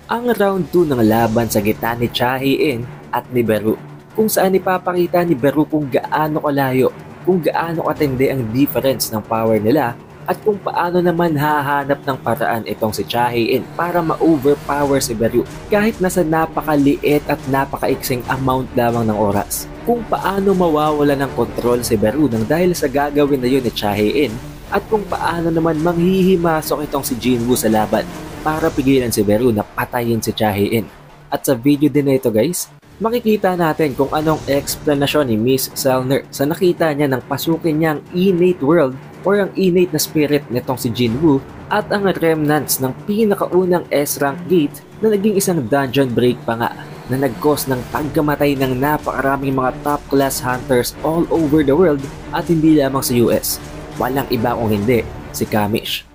ang round 2 ng laban sa gitna ni Chahi-In at ni Beru, kung saan ipapakita ni Beru kung gaano kalayo, kung gaano katindi ang difference ng power nila at kung paano naman hahanap ng paraan itong si Chahi-In para ma-overpower si Beru kahit nasa napakaliit at napakaiksing amount lamang ng oras. Kung paano mawawala ng kontrol si Beru nang dahil sa gagawin na yun ni Chahi-In at kung paano naman manghihimasok itong si Jinwoo sa laban para pigilan si Beru na patayin si Chahi-In. At sa video din na ito guys, makikita natin kung anong explanation ni Miss Selner sa nakita niya ng pasukin niyang innate world or ang innate na spirit nitong si Jinwoo at ang remnants ng pinakaunang S-rank gate na naging isang dungeon break pa nga na nag-cause ng pagkamatay ng napakaraming mga top class hunters all over the world at hindi lamang sa US. Walang iba kung hindi si Kamish.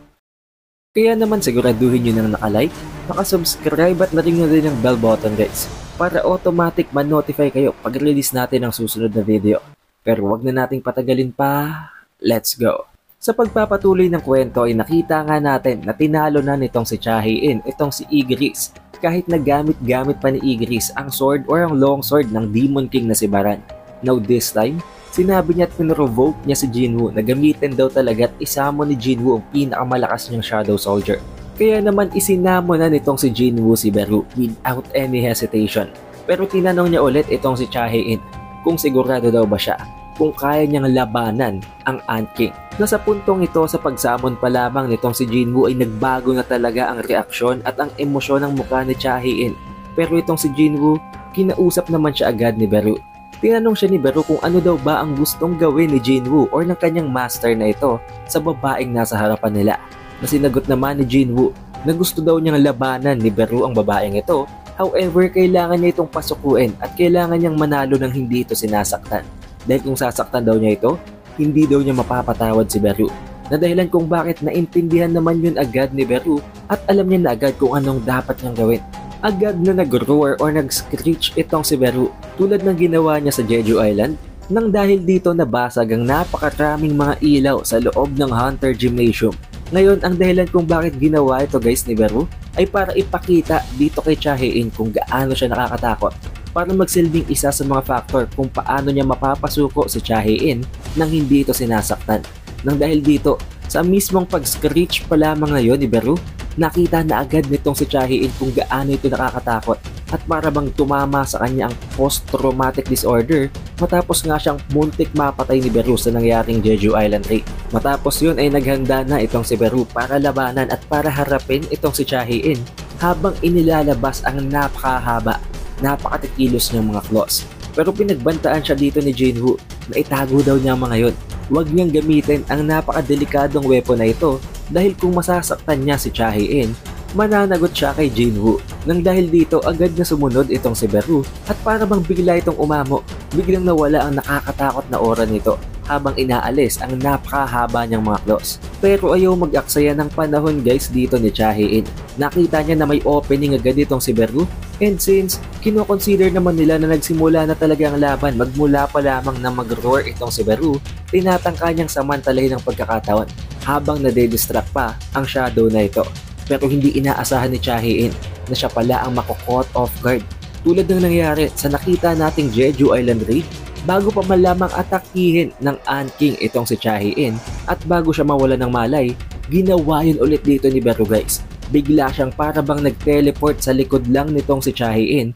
Kaya naman siguraduhin nyo nang nakalike, nakasubscribe at na-ring nyo din ang bell button guys para automatic ma-notify kayo pag release natin ang susunod na video. Pero wag na nating patagalin pa, let's go! Sa pagpapatuloy ng kwento ay nakita nga natin na tinalo na nitong si Chahi-In itong si Igris kahit na gamit-gamit pa ni Igris ang sword or ang long sword ng Demon King na si Baran. Now this time, sinabi niya at pinrovoke niya si Jinwoo na gamitin daw talaga at isamo ni Jinwoo ang pinakamalakas niyang Shadow Soldier. Kaya naman isinamo na nitong si Jinwoo si Beru without any hesitation. Pero tinanong niya ulit itong si Chahi-In kung sigurado daw ba siya kung kaya niyang labanan ang Ant King. Nasa puntong ito sa pagsamon pa lamang nitong si Jinwoo ay nagbago na talaga ang reaksyon at ang emosyon ng mukha ni Chahi-In. Pero itong si Jinwoo, kinausap naman siya agad ni Beru. Tinanong siya ni Beru kung ano daw ba ang gustong gawin ni Jinwoo or ng kanyang master na ito sa babaeng nasa harapan nila. Nasinagot naman ni Jinwoo na gusto daw niyang labanan ni Beru ang babaeng ito. However, kailangan niya itong pasukuin at kailangan niyang manalo ng hindi ito sinasaktan. Dahil kung sasaktan daw niya ito, hindi daw niya mapapatawad si Beru. Na dahilan kung bakit naintindihan naman yun agad ni Beru at alam niya na agad kung anong dapat niyang gawin. Agad na nag-roar or nag-screech itong si Beru tulad ng ginawa niya sa Jeju Island nang dahil dito nabasag ang napakaraming mga ilaw sa loob ng Hunter Gymnasium. Ngayon, ang dahilan kung bakit ginawa ito guys ni Beru ay para ipakita dito kay Chahi-In kung gaano siya nakakatakot para magsilbing isa sa mga factor kung paano niya mapapasuko si Chahi-In nang hindi ito sinasaktan. Nang dahil dito, sa mismong pag-screech pa lamang ngayon ni Beru, nakita na agad nitong si Chahi-In kung gaano ito nakakatakot at para bang tumama sa kanya ang post-traumatic disorder matapos nga siyang muntik mapatay ni Beru sa nangyaring Jeju Island raid. Matapos yun ay naghanda na itong si Beru para labanan at para harapin itong si Chahi-In habang inilalabas ang napakahaba, napakatikilos niyang mga claws. Pero pinagbantaan siya dito ni Jinwoo na itago daw niya mga yun. Huwag niyang gamitin ang napakadelikadong weapon na ito dahil kung masasaktan niya si Chahi-In, mananagot siya kay Jinwoo. Nang dahil dito agad na sumunod itong si Beru at para bang bigla itong umamo, biglang nawala ang nakakatakot na aura nito habang inaalis ang napakahaba niyang mga claws. Pero ayaw mag-aksaya ng panahon guys dito ni Chahi-In. Nakita niya na may opening agad itong si Beru and since kino-consider naman nila na nagsimula na talaga ang laban magmula pa lamang na mag-roar itong si Beru, tinatangka niyang samantalahin ang pagkakataon habang nade-distract pa ang shadow na ito. Pero hindi inaasahan ni Chahi-In na siya pala ang mako-caught off guard tulad ng nangyari sa nakita nating Jeju Island raid. Bago pa man lamang atakihin ng Ant King itong si Chahi-In at bago siya mawala ng malay, ginawa yun ulit dito ni Beru guys. Bigla siyang para bang nag-teleport sa likod lang nitong si Chahi-In.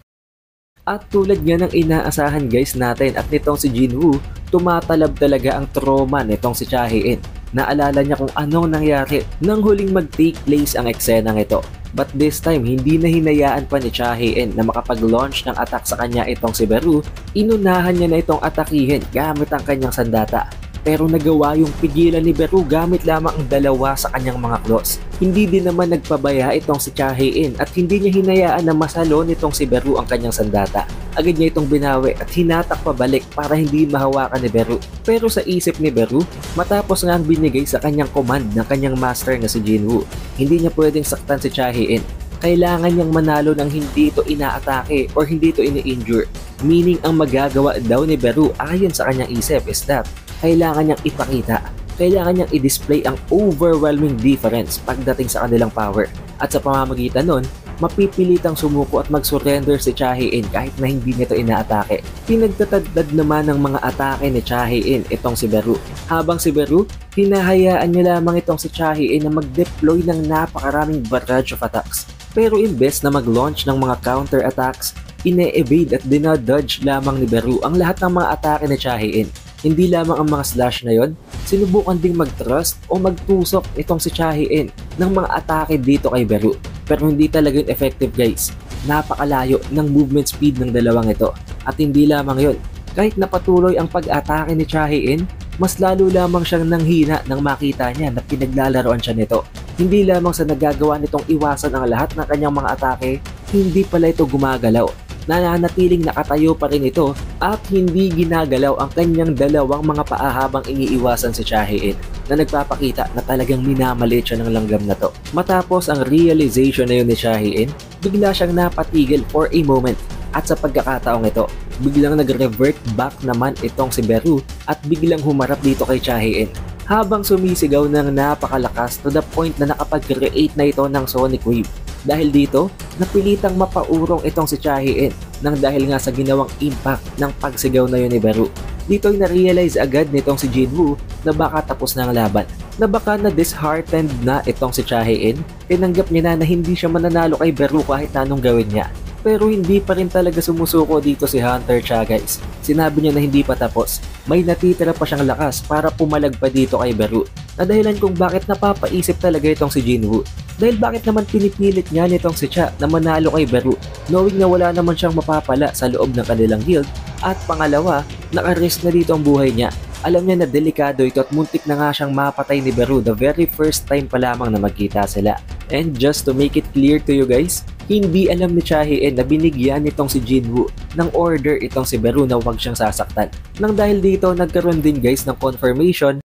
At tulad nga ng inaasahan guys natin at nitong si Jinwoo, tumatalab talaga ang trauma nitong si Chahi-In. Naalala niya kung anong nangyari nang huling mag-take place ang eksenang ito. But this time, hindi na hinayaan pa ni Chahi-In na makapag-launch ng attack sa kanya itong si Beru. Inunahan niya na itong atakihin gamit ang kanyang sandata. Pero nagawa yung pigilan ni Beru gamit lamang ang dalawa sa kanyang mga claws. Hindi din naman nagpabaya itong si Chahi-In at hindi niya hinayaan na masalo nitong si Beru ang kanyang sandata. Agad niya itong binawi at hinatak pabalik para hindi mahawakan ni Beru. Pero sa isip ni Beru, matapos nga ang binigay sa kanyang command ng kanyang master na si Jinwoo, hindi niya pwedeng saktan si Chahi-In. Kailangan niyang manalo ng hindi ito inaatake or hindi ito ini-injure. Meaning ang magagawa daw ni Beru ayon sa kanyang isip is that kailangan niyang ipakita, kailangan niyang i-display ang overwhelming difference pagdating sa kanilang power. At sa pamamagitan nun, mapipilitang sumuko at mag-surrender si Chahi-in kahit na hindi nito inaatake. Pinagtatadtad naman ng mga atake ni Chahi-in itong si Beru. Habang si Beru, hinahayaan niya lamang itong si Chahi-in na mag-deploy ng napakaraming barrage of attacks. Pero imbes na mag-launch ng mga counter-attacks, ine-evade at dinadodge lamang ni Beru ang lahat ng mga atake ni Chahi-in. Hindi lamang ang mga slash na yon, sinubukan ding mag-thrust o magtusok itong si Chahi-in ng mga atake dito kay Beru. Pero hindi talaga yun effective guys. Napakalayo ng movement speed ng dalawang ito. At hindi lamang yun, kahit napatuloy ang pag-atake ni Chahi-in, mas lalo lamang siyang nanghina nang makita niya na pinaglalaroan siya nito. Hindi lamang sa nagagawa nitong iwasan ang lahat ng kanyang mga atake, hindi pala ito gumagalaw. Nananatiling nakatayo pa rin ito at hindi ginagalaw ang kanyang dalawang mga paa habang iniiwasan si Chahi-in na nagpapakita na talagang minamalit siya ng langgam na to. Matapos ang realization na yun ni Chahi-in, bigla siyang napatigil for a moment at sa pagkakataong ito, biglang nag-revert back naman itong si Beru at biglang humarap dito kay Chahi-in. Habang sumisigaw ng napakalakas to the point na nakapag-create na ito ng sonic wave. Dahil dito, napilitang mapaurong itong si Chahi-in nang dahil nga sa ginawang impact ng pagsigaw na yun ni Beru. Dito ay na-realize agad nitong si Jinwoo na baka tapos na ang laban. Na baka na disheartened na itong si Chahi-in, tinanggap niya na hindi siya mananalo kay Beru kahit na anong gawin niya. Pero hindi pa rin talaga sumusuko dito si Hunter Cha guys. Sinabi niya na hindi pa tapos. May natitira pa siyang lakas para pumalag pa dito kay Beru. Na dahilan kung bakit napapaisip talaga itong si Jinwoo. Dahil bakit naman pinipilit niya nitong si Cha na manalo kay Beru knowing na wala naman siyang mapapala sa loob ng kanilang guild. At pangalawa, naka-risk na dito ang buhay niya. Alam niya na delikado ito at muntik na nga siyang mapatay ni Beru the very first time pa lamang na magkita sila. And just to make it clear to you guys, hindi alam ni Chahi-in na binigyan nitong si Jinwoo ng order itong si Beru na huwag siyang sasaktan. Nang dahil dito, nagkaroon din guys ng confirmation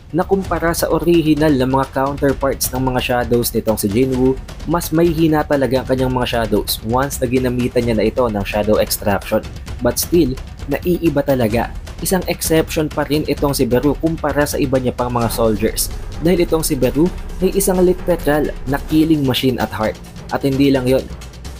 na kumpara sa original na mga counterparts ng mga shadows nitong si Jinwoo, mas may hina talaga ang kanyang mga shadows once na ginamitan niya na ito ng shadow extraction. But still, naiiba talaga. Isang exception pa rin itong si Beru kumpara sa iba niya pang mga soldiers. Dahil itong si Beru ay isang literal na killing machine at heart. At hindi lang yon,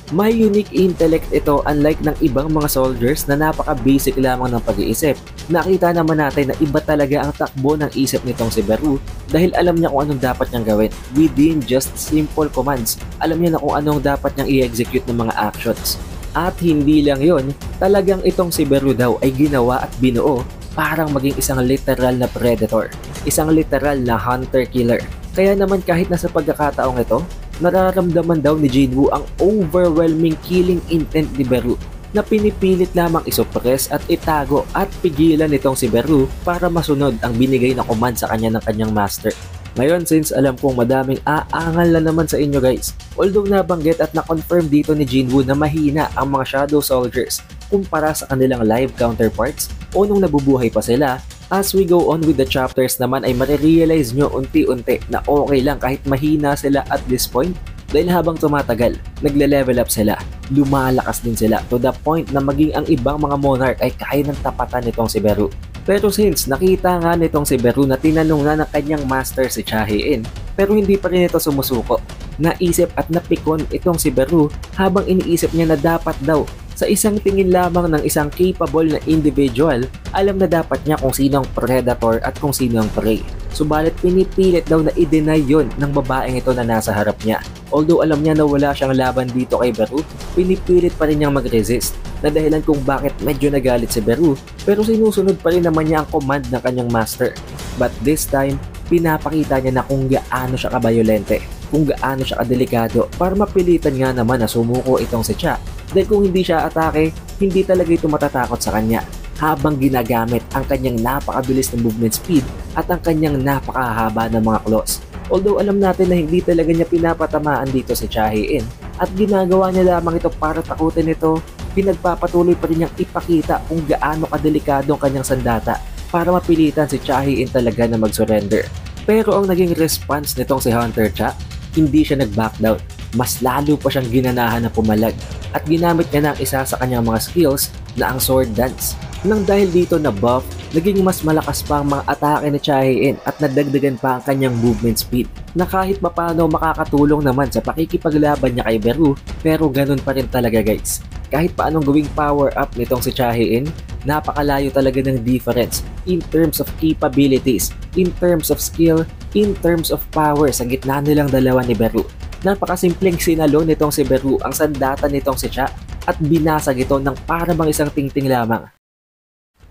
may unique intellect ito unlike ng ibang mga soldiers na napaka-basic lamang ng pag-iisip. Nakita naman natin na iba talaga ang takbo ng isip nitong si Beru dahil alam niya kung anong dapat niyang gawin within just simple commands. Alam niya na kung anong dapat niyang i-execute ng mga actions. At hindi lang yon, talagang itong si Beru daw ay ginawa at binuo parang maging isang literal na predator, isang literal na hunter-killer. Kaya naman kahit nasa pagkakataong ito, nararamdaman daw ni Jinwoo ang overwhelming killing intent ni Beru na pinipilit lamang isuppress at itago at pigilan nitong si Beru para masunod ang binigay na command sa kanya ng kanyang master. Ngayon, since alam kong madaming aangal na naman sa inyo guys, although nabanggit at na-confirm dito ni Jinwoo na mahina ang mga shadow soldiers kumpara sa kanilang live counterparts o nung nabubuhay pa sila, as we go on with the chapters naman ay marirealize nyo unti-unti na okay lang kahit mahina sila at this point dahil habang tumatagal, nagle-level up sila, lumalakas din sila to the point na maging ang ibang mga monarch ay kaya ng tapatan nitong si Beru. Pero since nakita nga nitong si Beru na tinanong na ng kanyang master si Chahi-in pero hindi pa rin ito sumusuko, naisip at napikon itong si Beru habang iniisip niya na dapat daw sa isang tingin lamang ng isang capable na individual, alam na dapat niya kung sino ang predator at kung sino ang prey. Subalit pinipilit daw na i-deny yon ng babaeng ito na nasa harap niya. Although alam niya na wala siyang laban dito kay Beru, pinipilit pa rin niyang mag-resist. Na dahilan kung bakit medyo nagalit si Beru, pero sinusunod pa rin naman niya ang command ng kanyang master. But this time, pinapakita niya na kung gaano siya kabayolente, kung gaano siya kadelikado para mapilitan nga naman na sumuko itong si Cha. Dahil kung hindi siya atake, hindi talaga ito matatakot sa kanya habang ginagamit ang kanyang napakabilis na movement speed at ang kanyang napakahaba ng mga claws. Although alam natin na hindi talaga niya pinapatamaan dito si Chahi-in at ginagawa niya lamang ito para takutin ito, pinagpapatuloy pa rin niyang ipakita kung gaano kadelikado ang kanyang sandata para mapilitan si Chahi-in talaga na mag-surrender. Pero ang naging response nitong si Hunter Cha, hindi siya nag-back down. mas lalo pa siyang ginanahan na pumalag at ginamit niya na ang isa sa kanyang mga skills na ang sword dance. Nang dahil dito na buff, naging mas malakas pa ang mga atake ni Chaein at nadagdagan pa ang kanyang movement speed na kahit papano makakatulong naman sa pakikipaglaban niya kay Beru, pero ganun pa rin talaga guys. Kahit paanong gawing power up nitong si Chaein, napakalayo talaga ng difference in terms of capabilities, in terms of skill, in terms of power sa gitna nilang dalawa ni Beru. Napakasimpleng sinalo nitong si Beru ang sandata nitong si Cha at binasag ito ng para bang isang tingting lamang.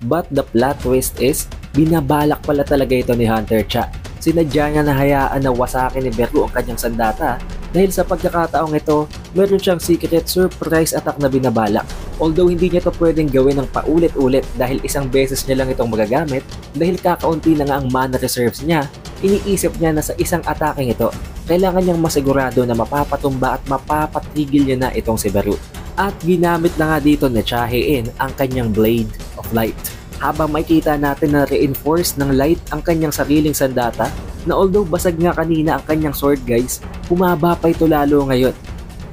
But the plot twist is, binabalak pala talaga ito ni Hunter Cha. Sinadya niya na hayaan na wasakin ni Beru ang kanyang sandata dahil sa pagkakataong ito, meron siyang secret surprise attack na binabalak. Although hindi niya ito pwedeng gawin ng paulit-ulit dahil isang beses niya lang itong magagamit, dahil kakaunti na nga ang mana reserves niya, iniisip niya na sa isang atake ito, kailangan niyang masigurado na mapapatumba at mapapatigil niya na itong si Beru. At ginamit na nga dito ni Chaein ang kanyang Blade of Light. Habang makikita natin na reinforce ng light ang kanyang sariling sandata, na although basag nga kanina ang kanyang sword guys, humaba pa ito lalo ngayon.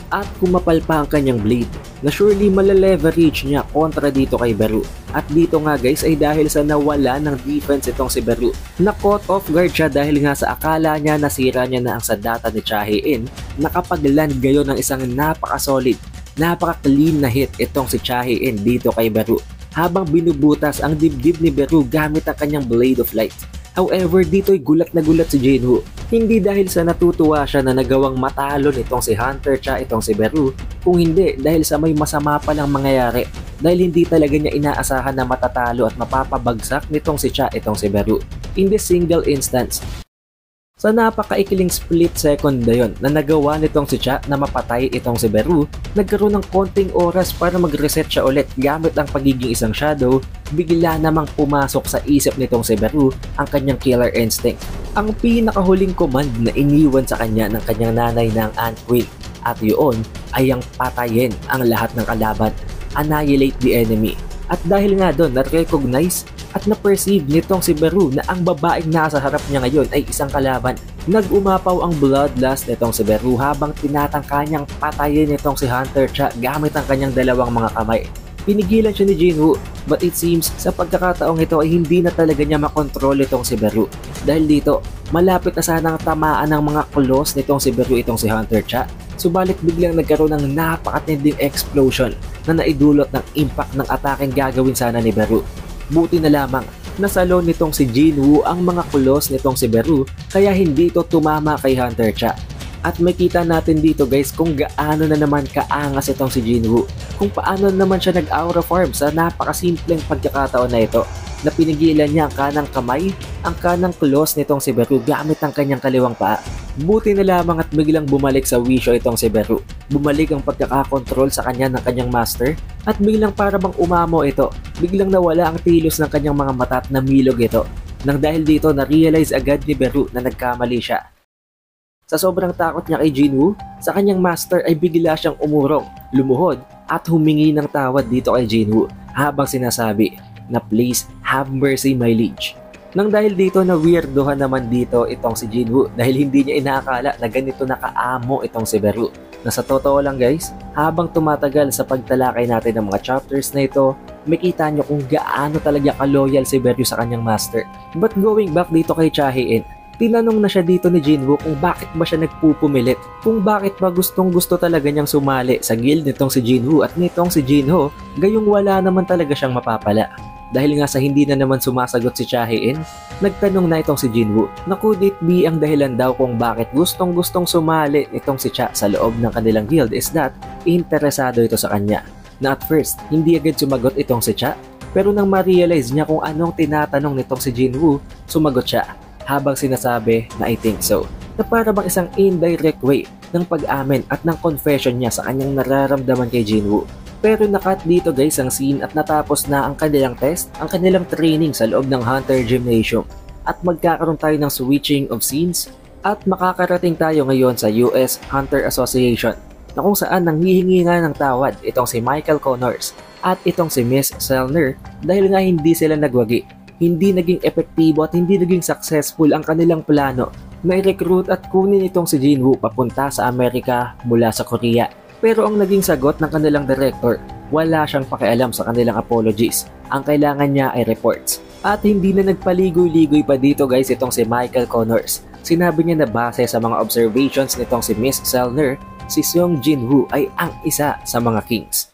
At kumapal pa ang kanyang blade, na surely malaleverage niya kontra dito kay Beru. At dito nga guys ay dahil sa nawala ng defense itong si Beru, na caught off guard siya dahil nga sa akala niya nasira niya na ang sandata ni Chaein, nakapag-land gayon ng isang napaka-solid, napaka-clean na hit itong si Chaein dito kay Beru habang binubutas ang dibdib ni Beru gamit ang kanyang Blade of Light. However, dito'y gulat na gulat si Jinwoo. Hindi dahil sa natutuwa siya na nagawang matalo nitong si Hunter Cha itong si Beru, kung hindi dahil sa may masama palang mangyayari dahil hindi talaga niya inaasahan na matatalo at mapapabagsak nitong si Cha itong si Beru. In this single instance, sa napakaikiling split second na yon na nagawa nitong si Cha na mapatay itong si Beru, nagkaroon ng konting oras para mag-reset siya ulit gamit ang pagiging isang shadow, bigla namang pumasok sa isip nitong si Beru ang kanyang killer instinct. Ang pinakahuling command na iniwan sa kanya ng kanyang nanay ng Ant Queen, at yun ay ang patayin ang lahat ng kalaban, annihilate the enemy. At dahil nga doon na-recognize at na-perceive nitong si Beru na ang babaeng nasa harap niya ngayon ay isang kalaban, nag-umapaw ang bloodlust nitong si Beru habang tinatangka niyang patayin nitong si Hunter Cha gamit ang kanyang dalawang mga kamay. Pinigilan siya ni Jinwoo, but it seems sa pagkakataong ito ay hindi na talaga niya makontrol itong si Beru. Dahil dito, malapit na sanang tamaan ng mga claws nitong si Beru itong si Hunter Cha, subalit biglang nagkaroon ng napakatinding explosion na naidulot ng impact ng atake gagawin sana ni Beru. Buti na lamang, nasalo nitong si Jinwoo ang mga claws nitong si Beru kaya hindi ito tumama kay Hunter Cha. At makita natin dito guys kung gaano na naman kaangas itong si Jinwoo, kung paano naman siya nag-aura farm sa napakasimpleng pagkakataon na ito, na pinigilan niya ang kanang kamay, ang kanang claws nitong si Beru gamit ang kanyang kaliwang paa. Buti na lamang at biglang bumalik sa wisyo itong si Beru. Bumalik ang pagkakakontrol sa kanya ng kanyang master at biglang para bang umamo ito. Biglang nawala ang tilos ng kanyang mga mata at namilog ito. Nang dahil dito na-realize agad ni Beru na nagkamali siya. Sa sobrang takot niya kay Jinwoo, sa kanyang master ay bigla siyang umurong, lumuhod at humingi ng tawad dito kay Jinwoo habang sinasabi na please have mercy my liege. Nang dahil dito na weirdohan naman dito itong si Jinwoo dahil hindi niya inaakala na ganito nakaamo itong si Beru. Na sa totoo lang guys, habang tumatagal sa pagtalakay natin ng mga chapters na ito, makita nyo kung gaano talaga ka-loyal si Beru sa kanyang master. But going back dito kay Chaein, tinanong na siya dito ni Jinwoo kung bakit ba siya nagpupumilit, kung bakit ba gustong gusto talaga niyang sumali sa guild nitong si Jinwoo at nitong si Jinho, gayong wala naman talaga siyang mapapala. Dahil nga sa hindi na naman sumasagot si Chaein, nagtanong na itong si Jinwoo na could it be ang dahilan daw kung bakit gustong-gustong sumali itong si Cha sa loob ng kanilang guild is that interesado ito sa kanya. Na at first, hindi agad sumagot itong si Cha, pero nang ma-realize niya kung anong tinatanong nitong si Jinwoo, sumagot siya habang sinasabi na I think so, na para bang isang indirect way ng pag-amin at ng confession niya sa kanyang nararamdaman kay Jinwoo. Pero nakat dito guys ang scene at natapos na ang kanilang test, ang kanilang training sa loob ng Hunter Gymnasium. At magkakaroon tayo ng switching of scenes at makakarating tayo ngayon sa US Hunter Association na kung saan nanghihingi nga ng tawad itong si Michael Connors at itong si Miss Selner dahil nga hindi sila nagwagi. Hindi naging epektibo at hindi naging successful ang kanilang plano na-recruit at kunin itong si Jinwoo papunta sa Amerika mula sa Korea. Pero ang naging sagot ng kanilang director, wala siyang pakialam sa kanilang apologies. Ang kailangan niya ay reports. At hindi na nagpaligoy-ligoy pa dito guys itong si Michael Connors. Sinabi niya na base sa mga observations nitong si Miss Selner, si Seong Jinwoo ay ang isa sa mga kings.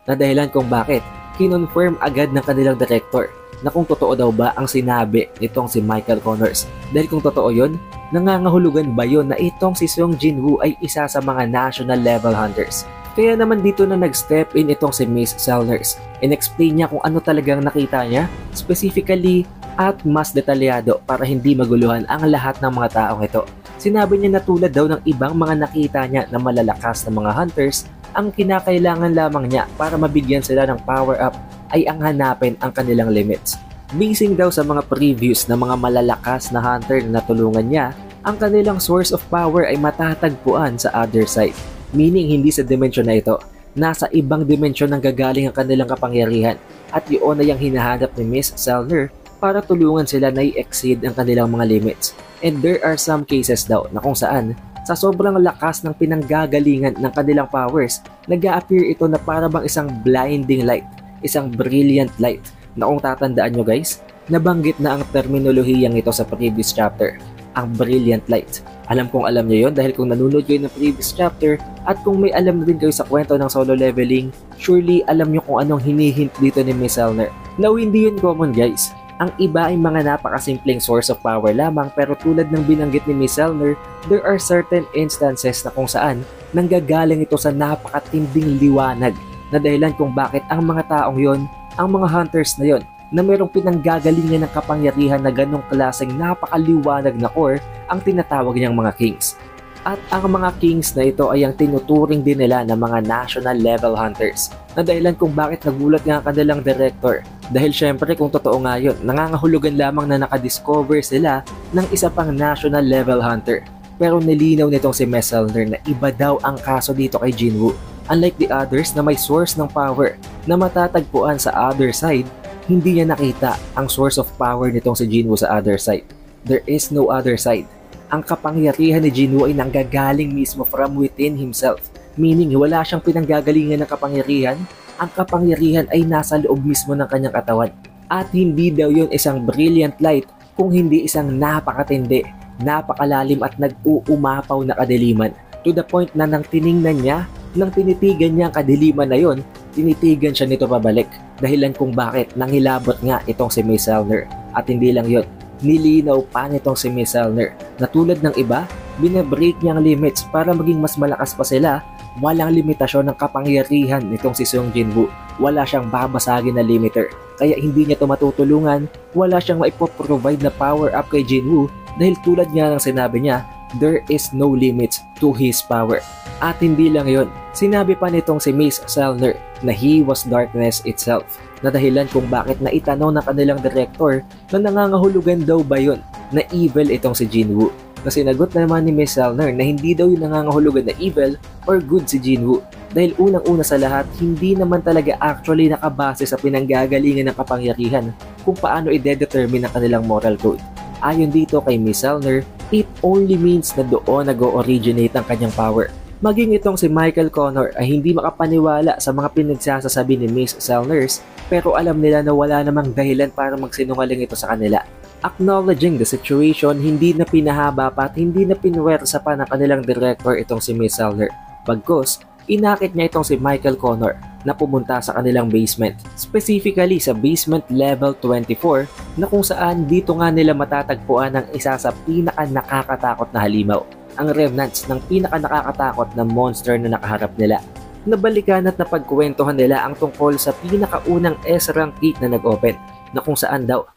Na dahilan kung bakit, kinonfirm agad ng kanilang director na kung totoo daw ba ang sinabi nitong si Michael Connors. Dahil kung totoo yun, nangangahulugan ba yun na itong si Seong Jinwoo ay isa sa mga national level hunters? Kaya naman dito na nag-step in itong si Miss Selners. In-explain niya kung ano talagang nakita niya, specifically at mas detalyado para hindi maguluhan ang lahat ng mga taong ito. Sinabi niya na tulad daw ng ibang mga nakita niya na malalakas na mga hunters, ang kinakailangan lamang niya para mabigyan sila ng power-up ay ang hanapin ang kanilang limits. Basing daw sa mga previews ng mga malalakas na hunter na natulungan niya, ang kanilang source of power ay matatagpuan sa other side. Meaning hindi sa dimensyon na ito, nasa ibang dimensyon nang gagaling ang kanilang kapangyarihan at yun ay ang hinahanap ni Miss Selner para tulungan sila na i-exceed ang kanilang mga limits. And there are some cases daw na kung saan sa sobrang lakas ng pinanggagalingan ng kanilang powers, nag-a-appear ito na para bang isang blinding light, isang brilliant light na kung tatandaan nyo guys, nabanggit na ang terminolohiyang ito sa previous chapter, ang brilliant light. Alam kong alam nyo yun dahil kung nanonood kayo ng previous chapter at kung may alam na din kayo sa kwento ng solo leveling, surely alam nyo kung anong hinihint dito ni Miss Selner. Now hindi yun common guys. Ang iba ay mga napakasimpleng source of power lamang pero tulad ng binanggit ni Miss Selner, there are certain instances na kung saan nanggagaling ito sa napakatinding liwanag na dahilan kung bakit ang mga taong yon, ang mga hunters na yon, na mayroong pinanggagalingan ng kapangyarihan na ganong klaseng napakaliwanag na core ang tinatawag niyang mga kings. At ang mga kings na ito ay ang tinuturing din nila ng mga national level hunters na dahilan kung bakit nagulat nga ang kanilang director dahil syempre kung totoo nga yun, nangangahulugan lamang na nakadiscover sila ng isa pang national level hunter. Pero nilinaw nitong si Miss Selner na iba daw ang kaso dito kay Jinwoo. Unlike the others na may source ng power na matatagpuan sa other side, hindi niya nakita ang source of power nitong si Jinwoo sa other side. There is no other side. Ang kapangyarihan ni Jinwoo ay nanggagaling mismo from within himself. Meaning wala siyang pinanggagalingan ng kapangyarihan, ang kapangyarihan ay nasa loob mismo ng kanyang katawan. At hindi daw yun isang brilliant light kung hindi isang napakatindi, napakalalim at nag-uumapaw na kadiliman. To the point na nang tiningnan niya, nang tinitigan niya ang kadiliman na yon, tinitigan siya nito pabalik. Dahilan kung bakit nanghilabot nga itong si Miss Selner. At hindi lang yun, nilinaw pa nitong si Miss Selner na tulad ng iba, binabreak niya ang limits para maging mas malakas pa sila. Walang limitasyon ng kapangyarihan nitong si Seong Jinwoo. Wala siyang babasagin na limiter. Kaya hindi niya ito matutulungan, wala siyang maipoprovide na power up kay Jinwoo dahil tulad nga ng sinabi niya, there is no limits to his power. At hindi lang yun, sinabi pa nitong si Miss Selner na he was darkness itself, na dahilan kung bakit naitanong ng kanilang director na nangangahulugan daw ba yun na evil itong si Jinwoo. Na sinagot naman ni Miss Selner na hindi daw yung nangangahulugan na evil or good si Jinwoo. Dahil unang-una sa lahat, hindi naman talaga actually nakabase sa pinanggagalingan ng kapangyarihan kung paano i-determine ang kanilang moral code. Ayon dito kay Miss Selner, it only means na doon nag-o-originate ang kanyang power. Maging itong si Michael Connor ay hindi makapaniwala sa mga pinagsasasabi ni Miss Selners pero alam nila na wala namang dahilan para magsinungaling ito sa kanila. Acknowledging the situation, hindi na pinahaba pa at hindi na pinwersa pa ng kanilang director itong si Miss Selner. Bagkus, inakit niya itong si Michael Connor na pumunta sa kanilang basement. Specifically sa basement level 24 na kung saan dito nga nila matatagpuan ang isa sa pinaka-nakakatakot na halimaw. Ang remnants ng pinaka-nakakatakot na monster na nakaharap nila. Nabalikan at napagkwentuhan nila ang tungkol sa pinakaunang S-rank gate na nag-open na kung saan daw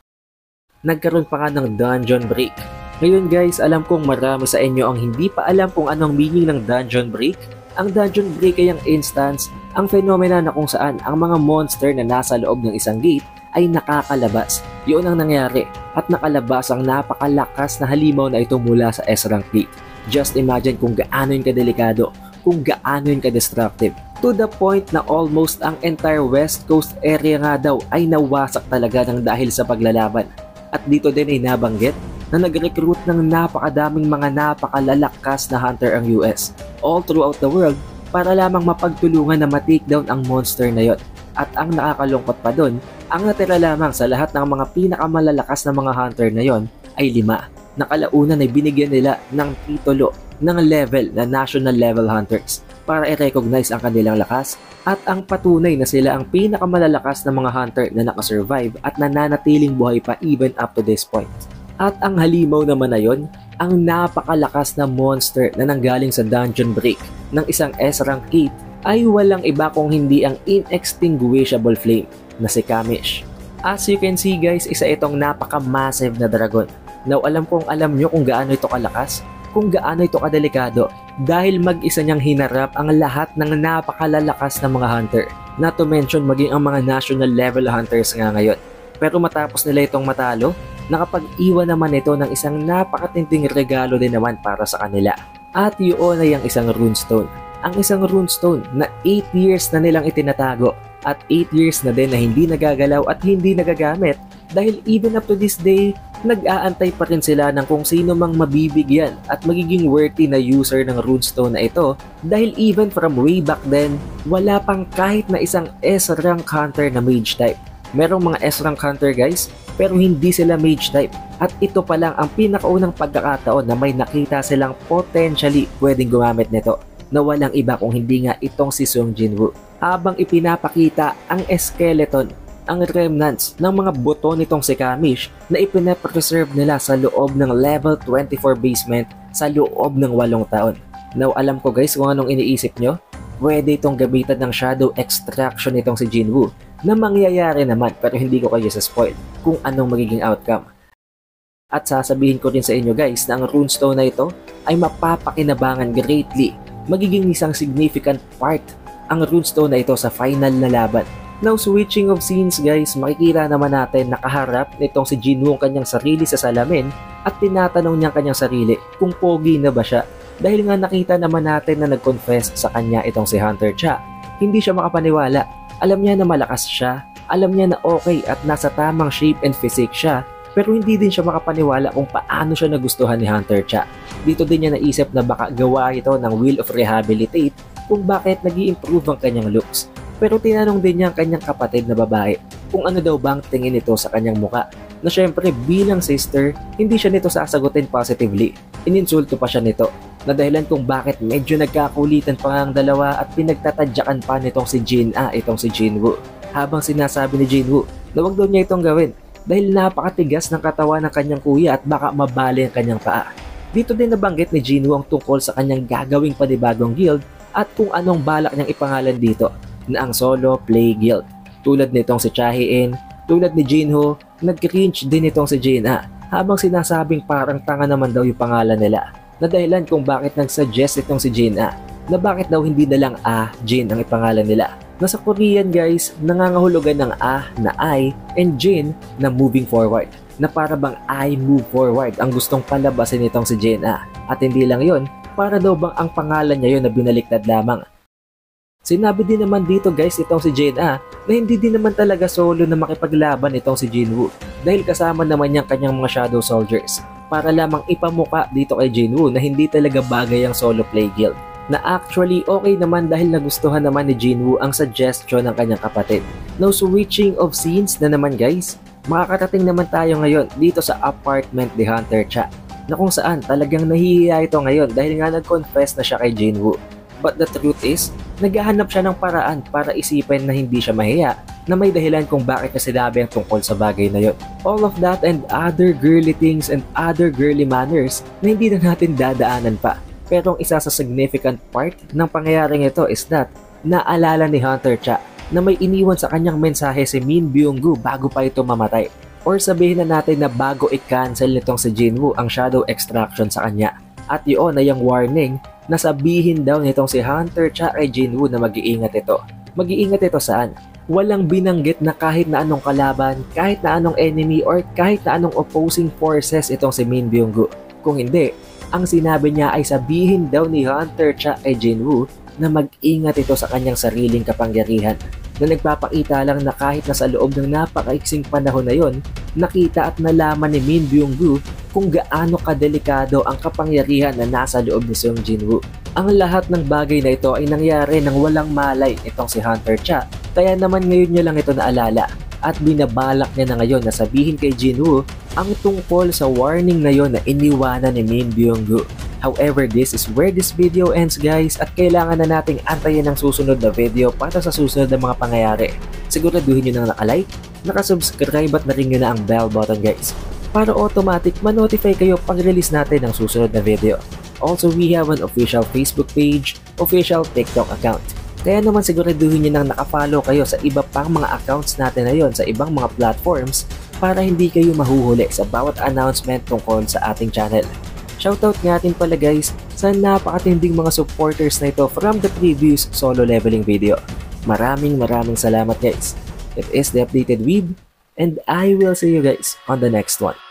nagkaroon pa nga ng dungeon break. Ngayon guys, alam kong marami sa inyo ang hindi pa alam kung anong meaning ng dungeon break. Ang dungeon break ay ang instance, ang phenomena na kung saan ang mga monster na nasa loob ng isang gate ay nakakalabas. Yun ang nangyari at nakalabas ang napakalakas na halimaw na ito mula sa S-rank gate. Just imagine kung gaano yun kadelikado, kung gaano yun ka-destructive. To the point na almost ang entire West Coast area nga daw ay nawasak talaga ng dahil sa paglalaban. At dito din ay nabanggit na nag-recruit ng napakadaming mga napakalalakas na hunter ang US all throughout the world para lamang mapagtulungan na ma-takedown ang monster na yon. At ang nakakalungkot pa doon, ang natira lamang sa lahat ng mga pinakamalalakas na mga hunter na yon ay 5. Nakalaunan ay binigyan nila ng titulo ng level na national level hunters para i-recognize ang kanilang lakas at ang patunay na sila ang pinakamalalakas na mga hunter na nakasurvive at nananatiling buhay pa even up to this point. At ang halimaw naman na yon, ang napakalakas na monster na nanggaling sa dungeon break ng isang S-rank cape ay walang iba kung hindi ang inextinguishable flame na si Kamish. As you can see guys, isa itong napaka-massive na dragon. Now alam nyo kung gaano ito kalakas, kung gaano ito kadelikado dahil mag-isa niyang hinarap ang lahat ng napakalalakas na mga hunter, not to mention maging ang mga national level hunters nga ngayon. Pero matapos nila itong matalo, nakapag-iwan naman ito ng isang napakatinding regalo din naman para sa kanila. At yun ay ang isang runestone. Ang isang runestone na 8 years na nilang itinatago at 8 years na din na hindi nagagalaw at hindi nagagamit dahil even up to this day, nag-aantay pa rin sila ng kung sino mang mabibigyan at magiging worthy na user ng runestone na ito dahil even from way back then, wala pang kahit na isang S-rank hunter na mage type. Merong mga S-rank hunter guys, pero hindi sila mage type. At ito pa lang ang pinakaunang pagkakataon na may nakita silang potentially pwedeng gumamit nito na walang iba kung hindi nga itong si Sung Jinwoo. Habang ipinapakita ang skeleton, ang remnants ng mga buto nitong si Kamish na ipinapreserve nila sa loob ng level 24 basement sa loob ng 8 taon. Now alam ko guys kung anong iniisip nyo, pwede itong gamitan ng shadow extraction nitong si Jinwoo na mangyayari naman pero hindi ko kayo sa spoil kung anong magiging outcome. At sasabihin ko rin sa inyo guys na ang runestone na ito ay mapapakinabangan greatly, magiging isang significant part ang runestone na ito sa final na laban. Now switching of scenes guys, makikita naman natin nakaharap nitong si Jinwoo ang kanyang sarili sa salamin at tinatanong niya ang kanyang sarili kung pogi na ba siya dahil nga nakita naman natin na nag-confess sa kanya itong si Hunter Cha. Hindi siya makapaniwala, alam niya na malakas siya, alam niya na okay at nasa tamang shape and physique siya pero hindi din siya makapaniwala kung paano siya nagustuhan ni Hunter Cha. Dito din niya naisip na baka gawa ito ng Will of Rehabilitate kung bakit nag-i-improve ang kanyang looks. Pero tinanong din niya ang kanyang kapatid na babae kung ano daw bang tingin nito sa kanyang muka. Na syempre bilang sister, hindi siya nito sasagutin positively. Ininsulto pa siya nito na dahilan kung bakit medyo nagkakulitan pa ang dalawa at pinagtatadyakan pa nitong si itong si Jinwoo. Habang sinasabi ni Jinwoo na wag daw niya itong gawin dahil napakatigas ng katawan ng kanyang kuya at baka mabali ang kanyang paa. Dito din nabanggit ni Jinwoo ang tungkol sa kanyang gagawing panibagong guild at kung anong balak niyang ipangalan dito na ang solo play guild. Tulad nitong si Chahi-in, tulad ni Jinho, nag-cringe din itong si Jin-a habang sinasabing parang tanga naman daw yung pangalan nila na dahilan kung bakit nag-suggest itong si Jin-a na bakit daw hindi na lang Jin ang ipangalan nila. Na sa Korean guys, nangangahulugan ng na I and Jin na moving forward na para bang I move forward ang gustong palabasin itong si Jin-a at hindi lang yon, para daw bang ang pangalan niya yon na binaliktad lamang. Sinabi din naman dito guys itong si Jin-a na hindi din naman talaga solo na makipaglaban itong si Jinwoo dahil kasama naman niyang kanyang mga shadow soldiers para lamang ipamuka dito kay Jinwoo na hindi talaga bagay ang solo play guild. Na actually okay naman dahil nagustuhan naman ni Jinwoo ang suggestion ng kanyang kapatid. Now switching of scenes na naman guys, makakarating naman tayo ngayon dito sa apartment ni Hunter Cha na kung saan talagang nahihiya ito ngayon dahil nga nag-confess na siya kay Jinwoo. But the truth is, naghahanap siya ng paraan para isipin na hindi siya mahiya na may dahilan kung bakit niya sinabi ang tungkol sa bagay na yon. All of that and other girly things and other girly manners na hindi na natin dadaanan pa. Pero ang isa sa significant part ng pangyayaring ito is that naalala ni Hunter Cha na may iniwan sa kanyang mensahe si Min Byung-gu bago pa ito mamatay. Or sabihin na natin na bago i-cancel nitong si Jinwoo ang shadow extraction sa kanya. At yun ay ang warning na sabihin daw nitong si Hunter Cha kay Jinwoo na mag-iingat ito. Mag-iingat ito saan? Walang binanggit na kahit na anong kalaban, kahit na anong enemy or kahit na anong opposing forces itong si Min Byung-gu. Kung hindi, ang sinabi niya ay sabihin daw ni Hunter Cha kay Jinwoo na mag-ingat ito sa kanyang sariling kapangyarihan. na nagpapakita lang na kahit na sa loob ng napakaiksing panahon na yon, nakita at nalaman ni Min Byung-gu kung gaano kadelikado ang kapangyarihan na nasa loob ni Sung Jin-woo. Ang lahat ng bagay na ito ay nangyari nang walang malay itong si Hunter Cha, kaya naman ngayon niya lang ito naalala at binabalak niya na ngayon na sabihin kay Jin-woo ang tungkol sa warning na yon na iniwanan ni Min Byung-gu. However, this is where this video ends guys at kailangan na nating antayin ang susunod na video para sa susunod na mga pangyayari. Siguraduhin nyo nang naka-like, naka-subscribe at na-ring nyo na ang bell button guys para automatic ma-notify kayo pag release natin ng susunod na video. Also, we have an official Facebook page, official TikTok account. Kaya naman siguraduhin nyo nang naka-follow kayo sa iba pang mga accounts natin na yon sa ibang mga platforms para hindi kayo mahuhuli sa bawat announcement tungkol sa ating channel. Shoutout nga natin pala guys sa napakatinding mga supporters na ito from the previous solo leveling video. Maraming salamat guys. It is The Updated Weeb and I will see you guys on the next one.